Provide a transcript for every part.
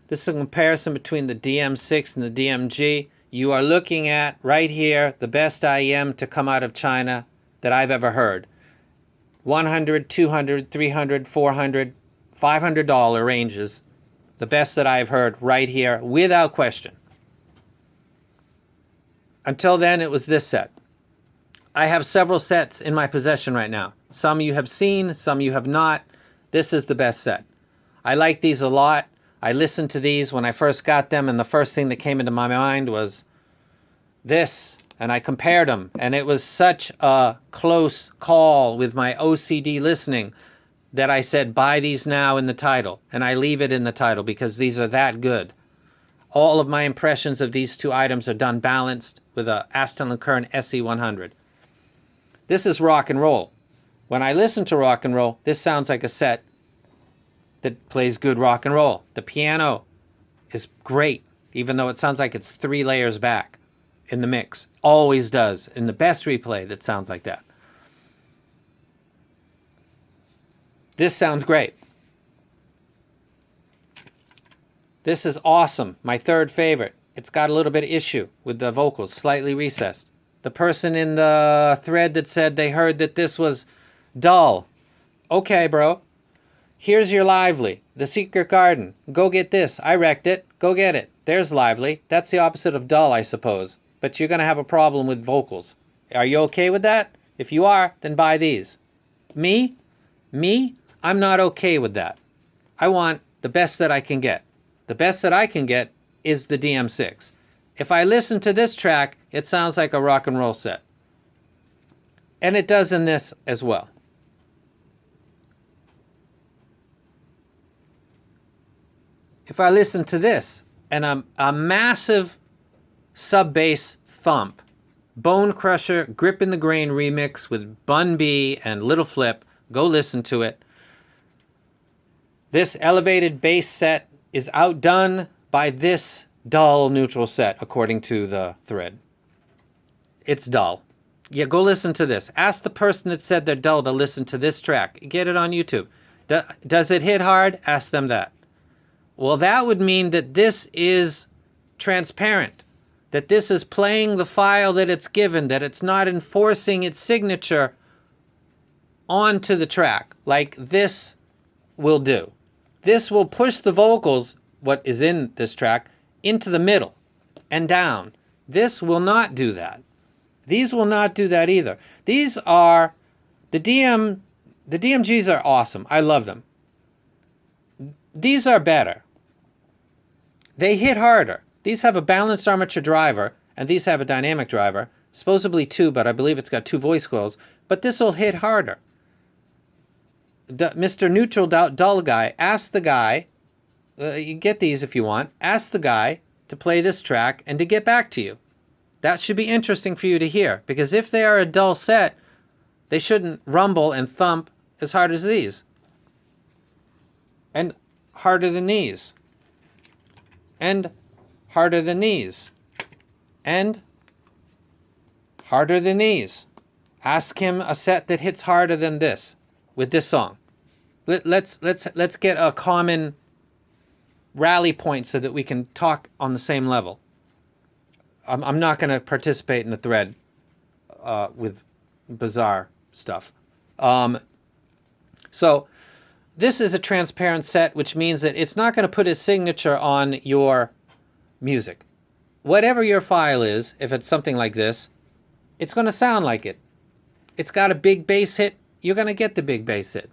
This is a comparison between the DM6 and the DMG. You are looking at, right here, the best IEM to come out of China that I've ever heard. 100, 200, 300, 400, $500 ranges. The best that I've heard right here, without question. Until then, it was this set. I have several sets in my possession right now. Some you have seen, some you have not. This is the best set. I like these a lot. I listened to these when I first got them, and the first thing that came into my mind was this, and I compared them, and it was such a close call with my OCD listening that I said, buy these now in the title, and I leave it in the title because these are that good. All of my impressions of these two items are done balanced with a Aston & Kern SE100. This is rock and roll. When I listen to rock and roll, this sounds like a set that plays good rock and roll. The piano is great, even though it sounds like it's 3 layers back in the mix. Always does. In the best replay that sounds like that. This sounds great. This is awesome. My third favorite. It's got a little bit of issue with the vocals, slightly recessed. The person in the thread that said they heard that this was dull. Okay, bro. Here's your Lively, The Secret Garden. Go get this. I wrecked it. Go get it. There's Lively. That's the opposite of dull, I suppose. But you're going to have a problem with vocals. Are you okay with that? If you are, then buy these. Me? I'm not okay with that. I want the best that I can get. The best that I can get is the DM6. If I listen to this track, it sounds like a rock and roll set. And it does in this as well. If I listen to this, and a massive sub-bass thump, Bone Crusher, Grip in the Grain remix with Bun B and Little Flip, go listen to it. This elevated bass set is outdone by this dull neutral set, according to the thread. It's dull. Yeah, go listen to this. Ask the person that said they're dull to listen to this track. Get it on YouTube. Does it hit hard? Ask them that. Well, that would mean that this is transparent, that this is playing the file that it's given, that it's not enforcing its signature onto the track, like this will do. This will push the vocals, what is in this track, into the middle and down. This will not do that. These will not do that either. These are, the DMGs are awesome. I love them. These are better. They hit harder. These have a balanced armature driver, and these have a dynamic driver. Supposedly 2, but I believe it's got 2 voice coils. But this will hit harder. Mr. Neutral Dull Guy, ask the guy, you get these if you want, ask the guy to play this track and to get back to you. That should be interesting for you to hear, because if they are a dull set, they shouldn't rumble and thump as hard as these. And harder than these. And harder than these. And harder than these. Ask him a set that hits harder than this with this song. Let's get a common rally point so that we can talk on the same level. I'm not going to participate in the thread with bizarre stuff. So this is a transparent set, which means that it's not going to put its signature on your music. Whatever your file is, if it's something like this, it's going to sound like it. It's got a big bass hit, you're going to get the big bass hit.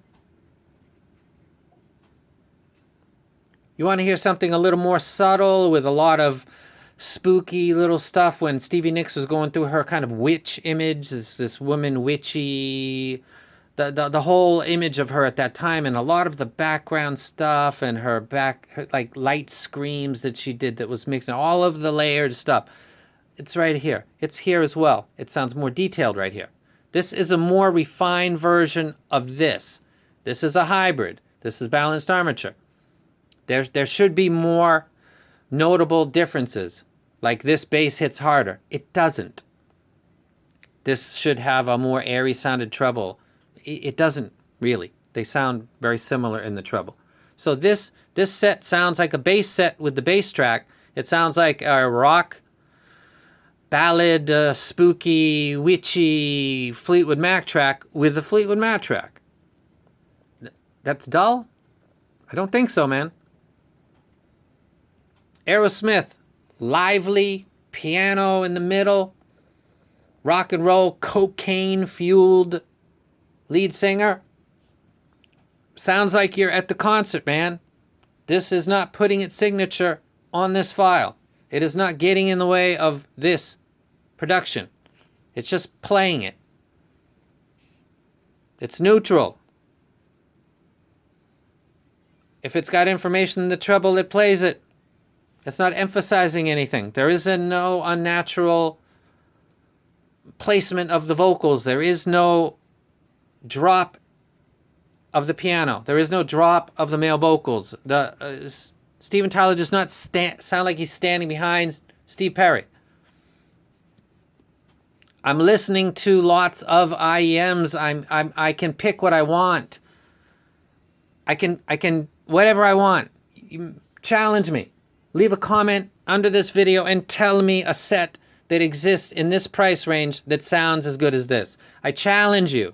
You want to hear something a little more subtle with a lot of spooky little stuff when Stevie Nicks was going through her kind of witch image, this woman witchy, the whole image of her at that time, and a lot of the background stuff and her like light screams that she did that was mixing all of the layered stuff. It's right here. It's here as well. It sounds more detailed right here. This is a more refined version of this. This is a hybrid. This is balanced armature. There should be more notable differences, like this bass hits harder. It doesn't. This should have a more airy sounded treble. It doesn't really. They sound very similar in the treble. So this set sounds like a bass set with the bass track. It sounds like a rock ballad, spooky, witchy Fleetwood Mac track with the Fleetwood Mac track. That's dull? I don't think so, man. Aerosmith, lively, piano in the middle, rock and roll, cocaine-fueled lead singer. Sounds like you're at the concert, man. This is not putting its signature on this file. It is not getting in the way of this production. It's just playing it. It's neutral. If it's got information in the treble, it plays it. It's not emphasizing anything. There is no unnatural placement of the vocals. There is no drop of the piano. There is no drop of the male vocals. Steven Tyler does not sound like he's standing behind Steve Perry. I'm listening to lots of IEMs. I can pick what I want. I can whatever I want. Challenge me. Leave a comment under this video and tell me a set that exists in this price range that sounds as good as this. I challenge you.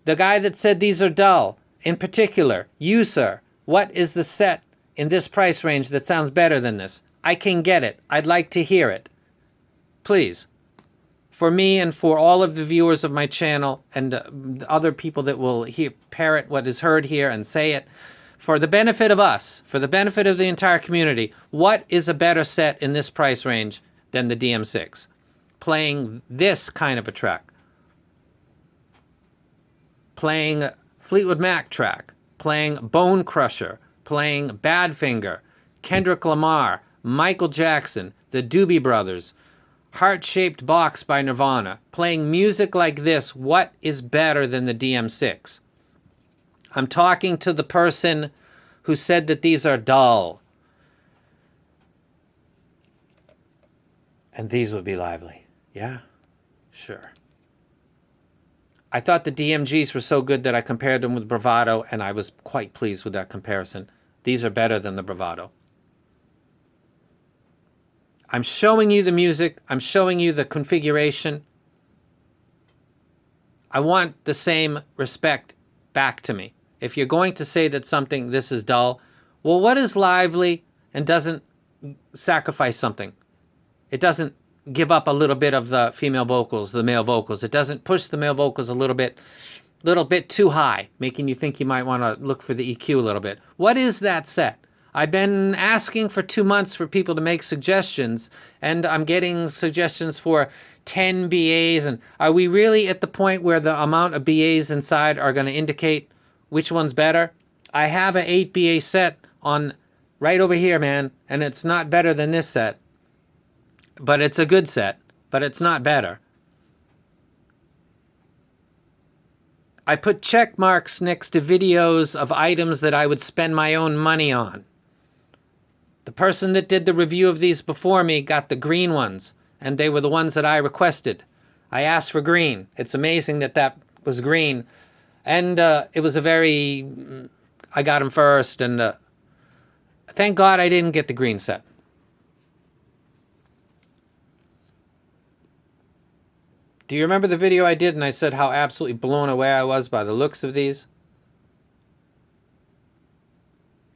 The guy that said these are dull, in particular, you, sir, what is the set in this price range that sounds better than this? I can get it. I'd like to hear it. Please. For me and for all of the viewers of my channel and other people that will parrot what is heard here and say it, for the benefit of us, for the benefit of the entire community, what is a better set in this price range than the DM6? Playing this kind of a track. Playing Fleetwood Mac track. Playing Bone Crusher. Playing Badfinger. Kendrick Lamar. Michael Jackson. The Doobie Brothers. Heart-Shaped Box by Nirvana. Playing music like this, what is better than the DM6? I'm talking to the person who said that these are dull. And these would be lively. Yeah? Sure. I thought the DMGs were so good that I compared them with Bravado, and I was quite pleased with that comparison. These are better than the Bravado. I'm showing you the music. I'm showing you the configuration. I want the same respect back to me. If you're going to say that this is dull, well, what is lively and doesn't sacrifice something? It doesn't give up a little bit of the female vocals, the male vocals. It doesn't push the male vocals a little bit too high, making you think you might want to look for the EQ a little bit. What is that set? I've been asking for 2 months for people to make suggestions, and I'm getting suggestions for 10 BAs. And are we really at the point where the amount of BAs inside are going to indicate which one's better? I have an 8 BA set on right over here, man, and it's not better than this set. But it's a good set, but it's not better. I put check marks next to videos of items that I would spend my own money on. The person that did the review of these before me got the green ones, and they were the ones that I requested. I asked for green. It's amazing that was green. And it was I got them first, and thank God I didn't get the green set. Do you remember the video I did and I said how absolutely blown away I was by the looks of these?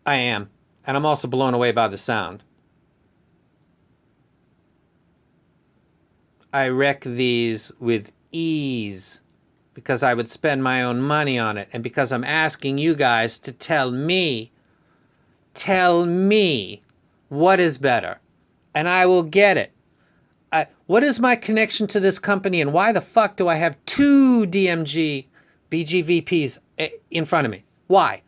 I am. And I'm also blown away by the sound. I wreck these with ease because I would spend my own money on it, and because I'm asking you guys to tell me what is better, and I will get it. What is my connection to this company, and why the fuck do I have 2 DMG BGVPs in front of me? Why?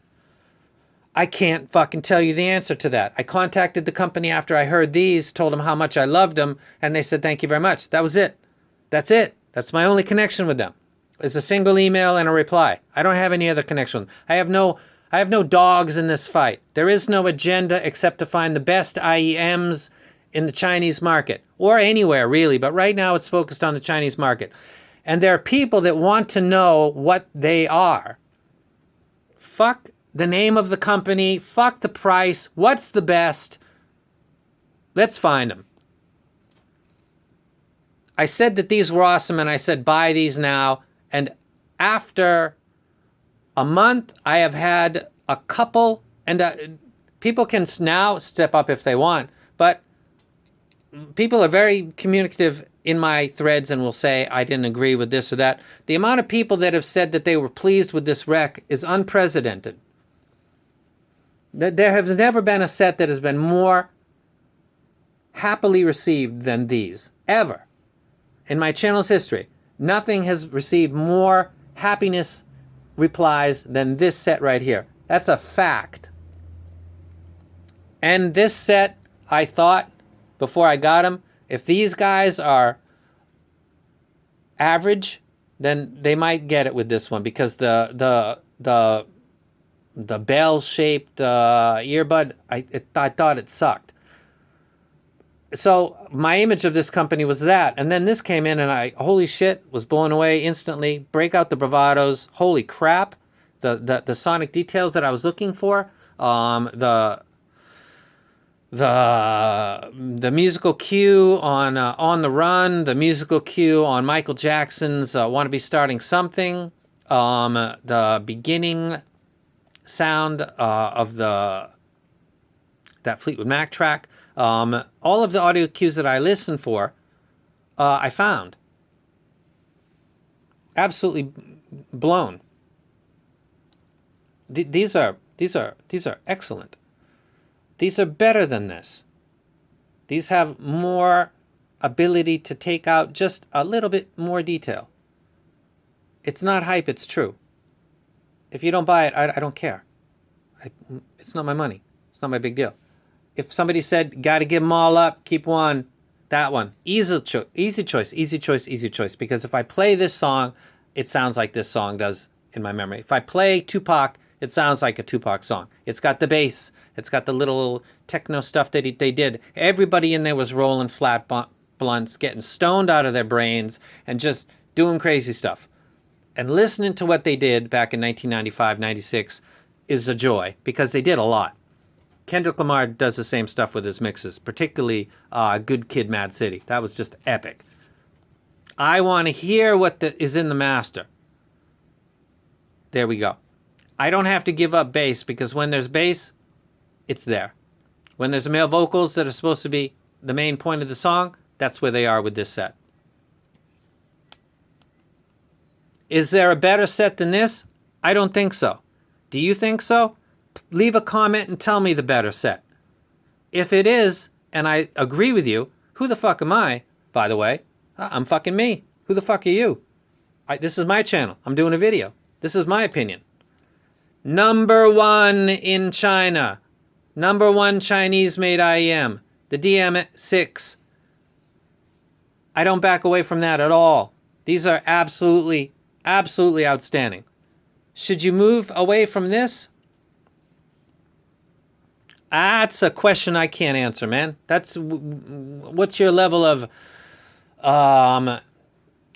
I can't fucking tell you the answer to that. I contacted the company after I heard these, told them how much I loved them, and they said, thank you very much. That was it. That's it. That's my only connection with them. It's a single email and a reply. I don't have any other connection. I have no dogs in this fight. There is no agenda except to find the best IEMs in the Chinese market, or anywhere really, but right now it's focused on the Chinese market. And there are people that want to know what they are. Fuck the name of the company, fuck the price, what's the best? Let's find them. I said that these were awesome, and I said buy these now. And after a month, I have had a couple, and people can now step up if they want, but people are very communicative in my threads and will say, I didn't agree with this or that. The amount of people that have said that they were pleased with this rec is unprecedented. There has never been a set that has been more happily received than these, ever. In my channel's history, nothing has received more happiness replies than this set right here. That's a fact. And this set, I thought, before I got them, if these guys are average, then they might get it with this one, because the bell-shaped earbud, I thought it sucked. So my image of this company was that, and then this came in, and I, holy shit, was blown away instantly. Break out the bravados. Holy crap! The sonic details that I was looking for. The musical cue on the Run, the musical cue on Michael Jackson's "Want to Be Starting Something," the beginning sound of that Fleetwood Mac track. All of the audio cues that I listened for, I found. Absolutely blown. These are excellent. These are better than this. These have more ability to take out just a little bit more detail. It's not hype, it's true. If you don't buy it, I don't care. It's not my money. It's not my big deal. If somebody said, got to give them all up, keep one, that one. Easy choice. Because if I play this song, it sounds like this song does in my memory. If I play Tupac, it sounds like a Tupac song. It's got the bass. It's got the little techno stuff that they did. Everybody in there was rolling flat blunts, getting stoned out of their brains, and just doing crazy stuff. And listening to what they did back in 1995, 96 is a joy, because they did a lot. Kendrick Lamar does the same stuff with his mixes, particularly Good Kid, Mad City. That was just epic. I want to hear what is in the master. There we go. I don't have to give up bass, because when there's bass, it's there. When there's male vocals that are supposed to be the main point of the song, that's where they are with this set. Is there a better set than this? I don't think so. Do you think so? Leave a comment and tell me the better set. If it is, and I agree with you, who the fuck am I, by the way? I'm fucking me. Who the fuck are you? This is my channel. I'm doing a video. This is my opinion. Number one in China. Number one Chinese-made IEM. The DM6. I don't back away from that at all. These are absolutely outstanding. Should you move away from this? That's a question I can't answer, man. What's your level of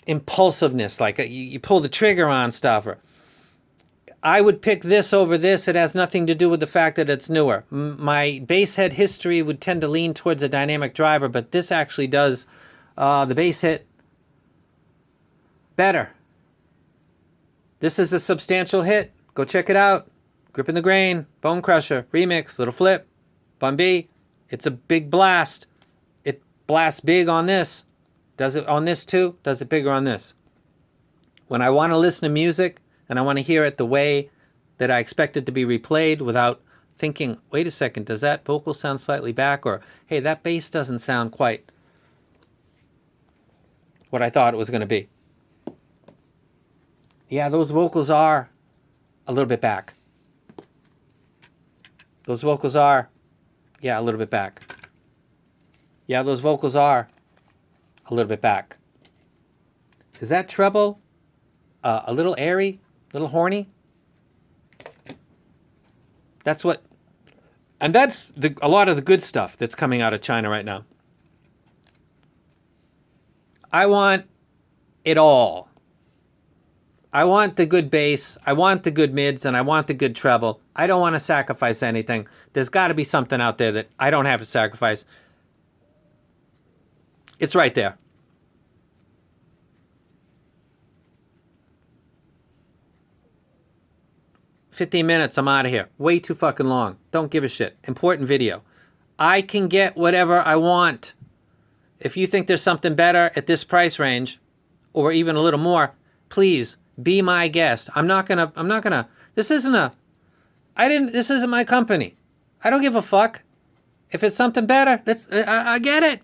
impulsiveness? Like you pull the trigger on stuff. Or I would pick this over this. It has nothing to do with the fact that it's newer. My bass head history would tend to lean towards a dynamic driver, but this actually does the bass hit better. This is a substantial hit. Go check it out. Grip in the Grain, Bone Crusher, Remix, Little Flip, Bun B. It's a big blast. It blasts big on this. Does it on this too? Does it bigger on this? When I want to listen to music and I want to hear it the way that I expect it to be replayed without thinking, wait a second, does that vocal sound slightly back? Or, hey, that bass doesn't sound quite what I thought it was going to be. Yeah, those vocals are a little bit back. Those vocals are, yeah, a little bit back. Yeah, those vocals are a little bit back. Is that treble a little airy, a little horny? That's what, and that's a lot of the good stuff that's coming out of China right now. I want it all. I want the good bass, I want the good mids, and I want the good treble. I don't want to sacrifice anything. There's got to be something out there that I don't have to sacrifice. It's right there. "15 minutes, I'm out of here." Way too fucking long. Don't give a shit. Important video. I can get whatever I want. If you think there's something better at this price range, or even a little more, please be my guest. This isn't my company. I don't give a fuck. If it's something better, I get it.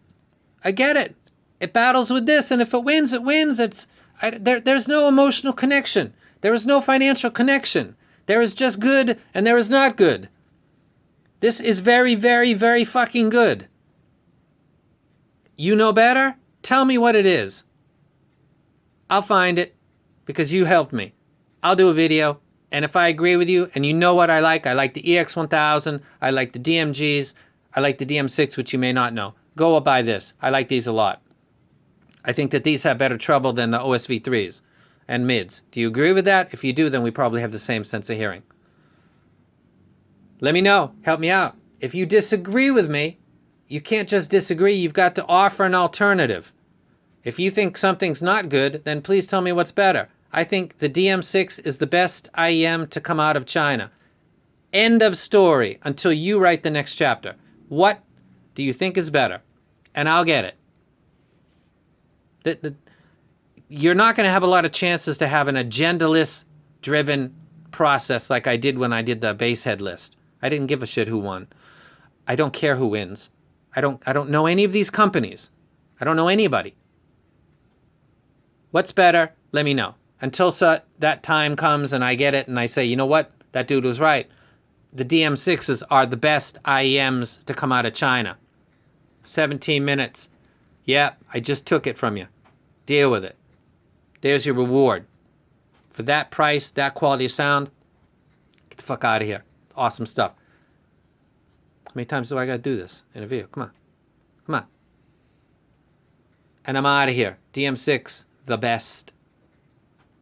I get it. It battles with this, and if it wins, it wins. There's no emotional connection. There is no financial connection. There is just good, and there is not good. This is very, very, very fucking good. You know better? Tell me what it is. I'll find it because you helped me. I'll do a video, and if I agree with you, and you know what I like the EX1000, I like the DMGs, I like the DM6, which you may not know. Go buy this. I like these a lot. I think that these have better treble than the OSV3s and mids. Do you agree with that? If you do, then we probably have the same sense of hearing. Let me know. Help me out. If you disagree with me, you can't just disagree. You've got to offer an alternative. If you think something's not good, then please tell me what's better. I think the DM6 is the best IEM to come out of China. End of story until you write the next chapter. What do you think is better? And I'll get it. You're not going to have a lot of chances to have an agendaless driven process like I did when I did the base head list. I didn't give a shit who won. I don't care who wins. I don't know any of these companies. I don't know anybody. What's better? Let me know. Until that time comes and I get it and I say, you know what? That dude was right. The DM6s are the best IEMs to come out of China. 17 minutes. Yeah, I just took it from you. Deal with it. There's your reward. For that price, that quality of sound, get the fuck out of here. Awesome stuff. How many times do I got to do this in a video? Come on. Come on. And I'm out of here. DM6, the best.